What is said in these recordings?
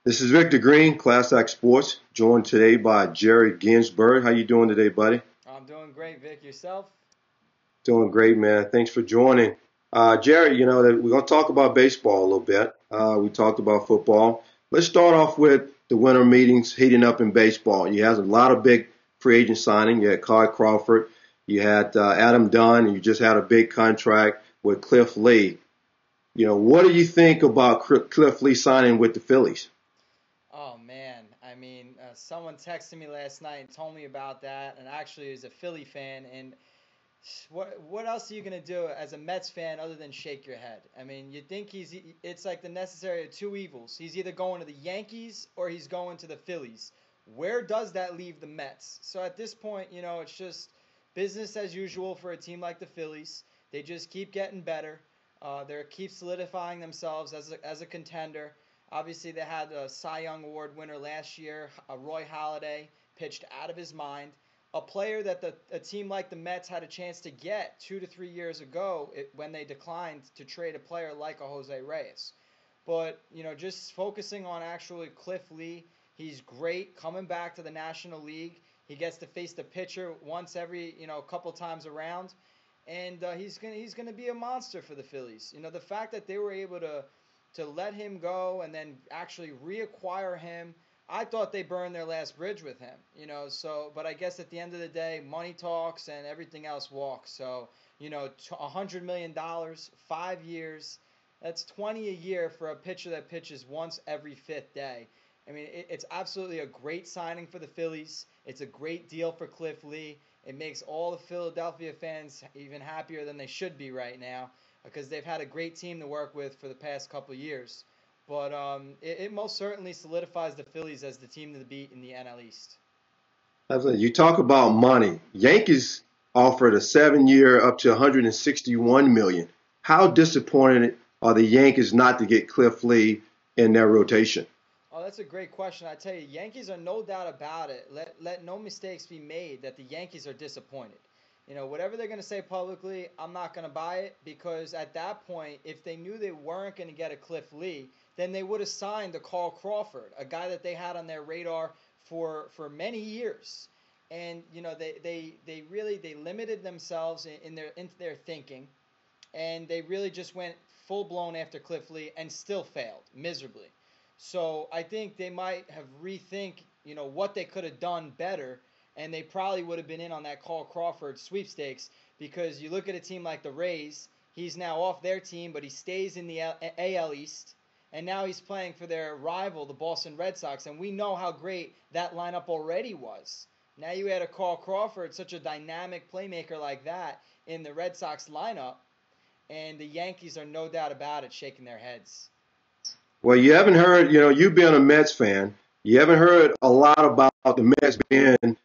This is Victor Green, Class Act Sports, joined today by Jared Ginsberg. How you doing today, buddy? I'm doing great, Vic. Yourself? Doing great, man. Thanks for joining. Jared, we're going to talk about baseball a little bit. We talked about football. Let's start off with the winter meetings heating up in baseball. You had a lot of big free agent signing. You had Kyle Crawford. You had Adam Dunn, and you just had a big contract with Cliff Lee. What do you think about Cliff Lee signing with the Phillies? Oh man, someone texted me last night and told me about that, and actually is a Philly fan. And what else are you gonna do as a Mets fan other than shake your head? I mean, you think it's like the necessary of two evils. He's either going to the Yankees or he's going to the Phillies. Where does that leave the Mets? So at this point, it's just business as usual for a team like the Phillies. They just keep getting better. They keep solidifying themselves as a contender. Obviously, they had a Cy Young Award winner last year, Roy Halladay, pitched out of his mind. A player that a team like the Mets had a chance to get 2 to 3 years ago when they declined to trade a player like a Jose Reyes. But, just focusing on actually Cliff Lee, he's great coming back to the National League. He gets to face the pitcher once every, couple times around. And he's gonna be a monster for the Phillies. The fact that they were able to let him go and then actually reacquire him. I thought they burned their last bridge with him, but I guess at the end of the day, money talks and everything else walks. So, $100 million, 5 years, that's 20 a year for a pitcher that pitches once every fifth day. I mean, it's absolutely a great signing for the Phillies. It's a great deal for Cliff Lee. It makes all the Philadelphia fans even happier than they should be right now because they've had a great team to work with for the past couple of years. But it most certainly solidifies the Phillies as the team to beat in the NL East. Absolutely. You talk about money. Yankees offered a 7 year up to 161 million. How disappointed are the Yankees not to get Cliff Lee in their rotation? Oh, that's a great question. I tell you, Yankees are no doubt about it. Let no mistakes be made that the Yankees are disappointed. Whatever they're going to say publicly, I'm not going to buy it because at that point, if they knew they weren't going to get a Cliff Lee, then they would have signed a Carl Crawford, a guy that they had on their radar for many years. And they limited themselves in their thinking, and they really just went full blown after Cliff Lee and still failed miserably. So I think they might have rethink, what they could have done better, and they probably would have been in on that Carl Crawford sweepstakes because you look at a team like the Rays, he's now off their team, but he stays in the AL East, and now he's playing for their rival, the Boston Red Sox, and we know how great that lineup already was. Now you add a Carl Crawford, such a dynamic playmaker like that, in the Red Sox lineup, and the Yankees are no doubt about it shaking their heads. Well, you haven't heard, you being a Mets fan, you haven't heard a lot about the Mets being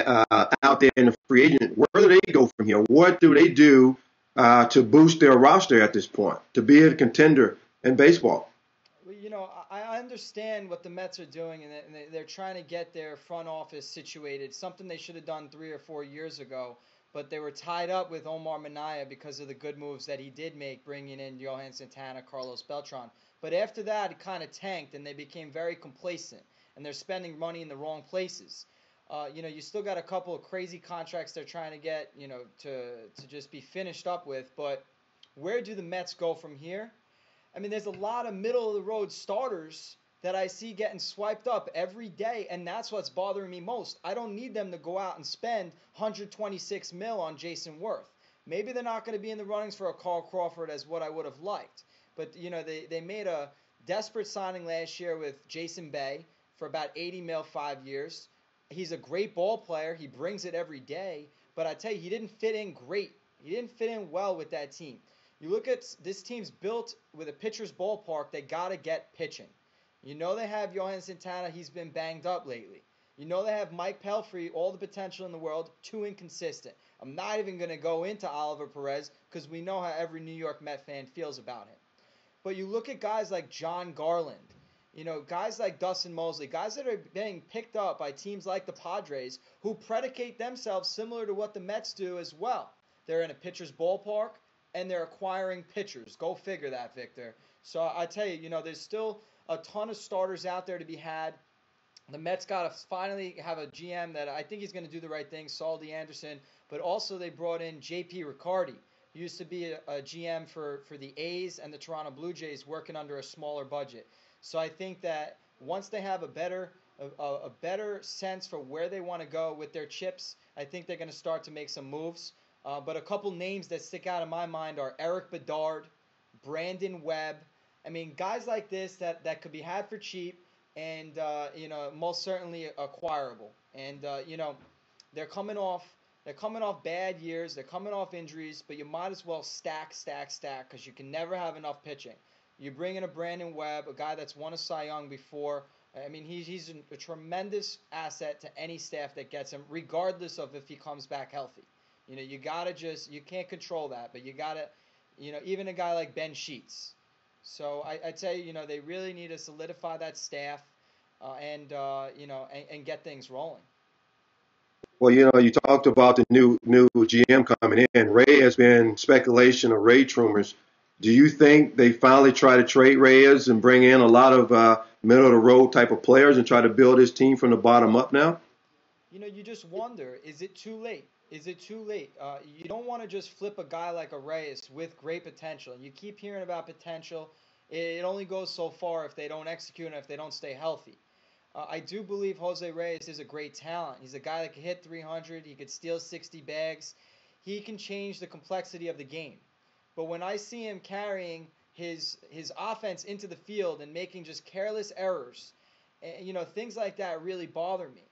out there in the free agent. Where do they go from here? What do they do to boost their roster at this point to be a contender in baseball? Well, I understand what the Mets are doing, and they're trying to get their front office situated, something they should have done 3 or 4 years ago. But they were tied up with Omar Minaya because of the good moves that he did make, bringing in Johan Santana, Carlos Beltran. But after that, it kind of tanked, and they became very complacent, and they're spending money in the wrong places. You still got a couple of crazy contracts they're trying to get, to just be finished up with. But where do the Mets go from here? I mean, there's a lot of middle of the road starters that I see getting swiped up every day, and that's what's bothering me most. I don't need them to go out and spend 126 mil on Jason Worth. Maybe they're not going to be in the runnings for a Carl Crawford as what I would have liked, but they made a desperate signing last year with Jason Bay for about 80 mil 5 years. He's a great ball player. He brings it every day, but I tell you, he didn't fit in great. He didn't fit in well with that team. You look at this team's built with a pitcher's ballpark. They got to get pitching. They have Johan Santana. He's been banged up lately. They have Mike Pelfrey, all the potential in the world, too inconsistent. I'm not even going to go into Oliver Perez because we know how every New York Met fan feels about him. But you look at guys like John Garland, guys like Dustin Mosley, guys that are being picked up by teams like the Padres who predicate themselves similar to what the Mets do as well. They're in a pitcher's ballpark and they're acquiring pitchers. Go figure that, Victor. So I tell you, there's still a ton of starters out there to be had. The Mets got to finally have a GM that I think he's going to do the right thing, Saul D. Anderson, but also they brought in J.P. Riccardi. He used to be a GM for the A's and the Toronto Blue Jays working under a smaller budget. So I think that once they have a better sense for where they want to go with their chips, I think they're going to start to make some moves. But a couple names that stick out in my mind are Eric Bedard, Brandon Webb. I mean, guys like this that could be had for cheap and most certainly acquirable. And they're coming off bad years. They're coming off injuries, but you might as well stack because you can never have enough pitching. You bring in a Brandon Webb, a guy that's won a Cy Young before. I mean, he's a tremendous asset to any staff that gets him, regardless of if he comes back healthy. You can't control that, but you gotta, even a guy like Ben Sheets. So I'd say, they really need to solidify that staff, and get things rolling. Well, you talked about the new GM coming in. Ray has been speculation of Ray rumors. Do you think they finally try to trade Reyes and bring in a lot of middle of the road type of players and try to build his team from the bottom up now? You just wonder, is it too late? Is it too late? You don't want to just flip a guy like a Reyes with great potential. You keep hearing about potential. It only goes so far if they don't execute and if they don't stay healthy. I do believe Jose Reyes is a great talent. He's a guy that can hit 300. He could steal 60 bags. He can change the complexity of the game. But when I see him carrying his offense into the field and making just careless errors, things like that really bother me.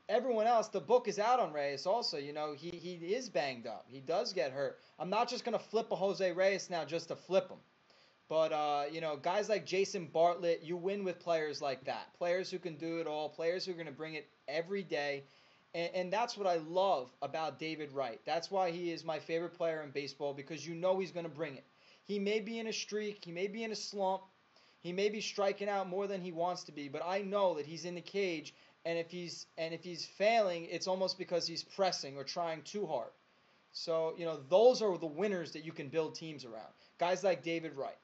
Everyone else, the book is out on Reyes also. He is banged up. He does get hurt. I'm not just going to flip a Jose Reyes now just to flip him. But, guys like Jason Bartlett, you win with players like that. Players who can do it all, players who are going to bring it every day. And that's what I love about David Wright. That's why he is my favorite player in baseball, because he's going to bring it. He may be in a streak. He may be in a slump. He may be striking out more than he wants to be. But I know that he's in the cage. And if he's failing, it's almost because he's pressing or trying too hard. So, those are the winners that you can build teams around. Guys like David Wright.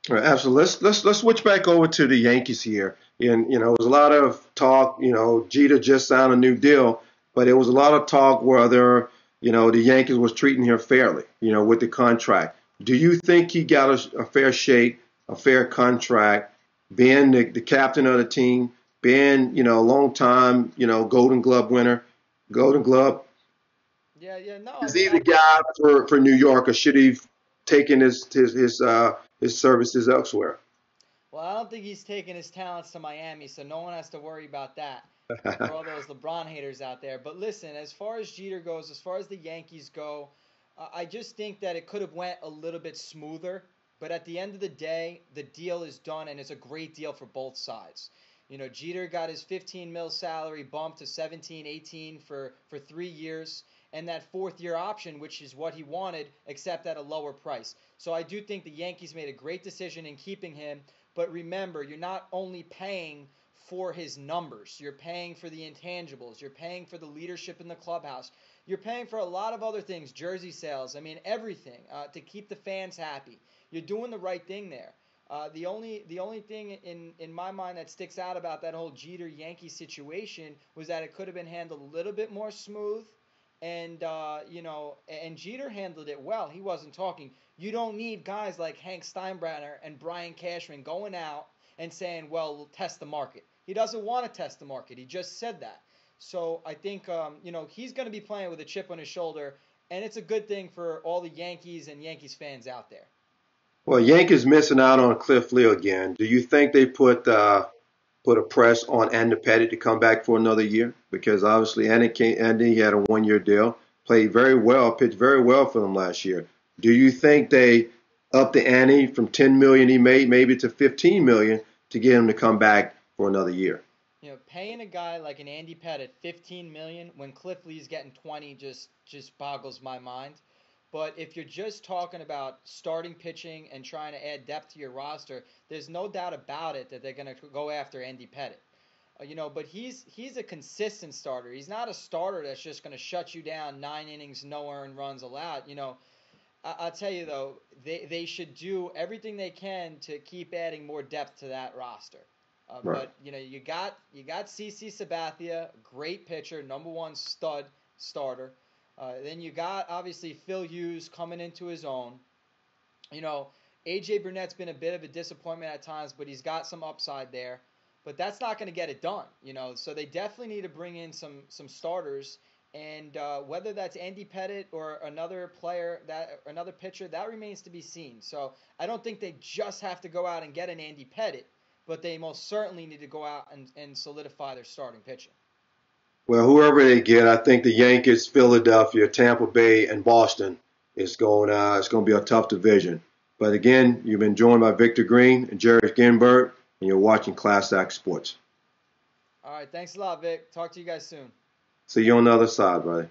All right, absolutely. Let's switch back over to the Yankees here. And there was a lot of talk. Jeter just signed a new deal, but there was a lot of talk whether the Yankees was treating him fairly. With the contract. Do you think he got a fair shake, a fair contract, being the captain of the team, being a long time Golden Glove winner, Golden Glove? Yeah, no, I Is mean, he the guy for New York, or should he taken his services elsewhere? well, I don't think he's taking his talents to Miami, so no one has to worry about that for all those LeBron haters out there. But listen, as far as Jeter goes, as far as the Yankees go, I just think that it could have went a little bit smoother. But at the end of the day, the deal is done, and it's a great deal for both sides. Jeter got his 15 mil salary bumped to 17, 18 for 3 years, and that fourth year option, which is what he wanted, except at a lower price. So I do think the Yankees made a great decision in keeping him. But remember, you're not only paying for his numbers, you're paying for the intangibles, you're paying for the leadership in the clubhouse, you're paying for a lot of other things, jersey sales, I mean everything, to keep the fans happy. You're doing the right thing there. The only thing in my mind that sticks out about that whole Jeter Yankee situation was that it could have been handled a little bit more smooth, and Jeter handled it well. He wasn't talking. You don't need guys like Hank Steinbrenner and Brian Cashman going out and saying, "Well, we'll test the market." He doesn't want to test the market. He just said that. So I think he's going to be playing with a chip on his shoulder, and it's a good thing for all the Yankees and Yankees fans out there. Well, Yankees missing out on Cliff Lee again. Do you think they put a press on Andy Pettitte to come back for another year? Because obviously Andy had a 1 year deal, played very well, pitched very well for them last year. Do you think they upped the ante from 10 million he made maybe to 15 million to get him to come back for another year? Paying a guy like an Andy Pettitte 15 million when Cliff Lee's getting 20 just boggles my mind. But if you're just talking about starting pitching and trying to add depth to your roster, there's no doubt about it that they're going to go after Andy Pettitte. But he's a consistent starter. He's not a starter that's just going to shut you down 9 innings, no earned runs allowed. I'll tell you though, they should do everything they can to keep adding more depth to that roster. Right. But you got CC Sabathia, great pitcher, number one stud starter. Then you got obviously Phil Hughes coming into his own. You know, AJ Burnett's been a bit of a disappointment at times, but he's got some upside there. But that's not going to get it done, So they definitely need to bring in some starters, and whether that's Andy Pettit or another pitcher, that remains to be seen. So I don't think they just have to go out and get an Andy Pettit, but they most certainly need to go out and solidify their starting pitching. Well, whoever they get, I think the Yankees, Philadelphia, Tampa Bay, and Boston is going. It's going to be a tough division. But again, you've been joined by Victor Green and Jared Ginsberg, and you're watching Class Act Sports. All right, thanks a lot, Vic. Talk to you guys soon. See you on the other side, buddy.